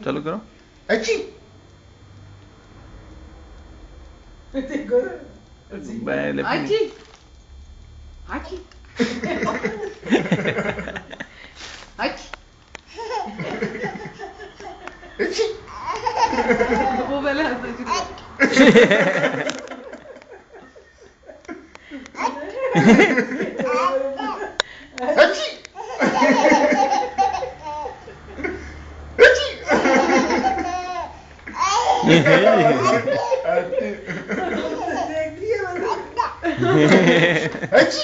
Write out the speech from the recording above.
चलो करो। अच्छी Aqui. Aqui. Aqui. अच्छी वो पहले हंसना शुरू अच्छी अच्छी अच्छी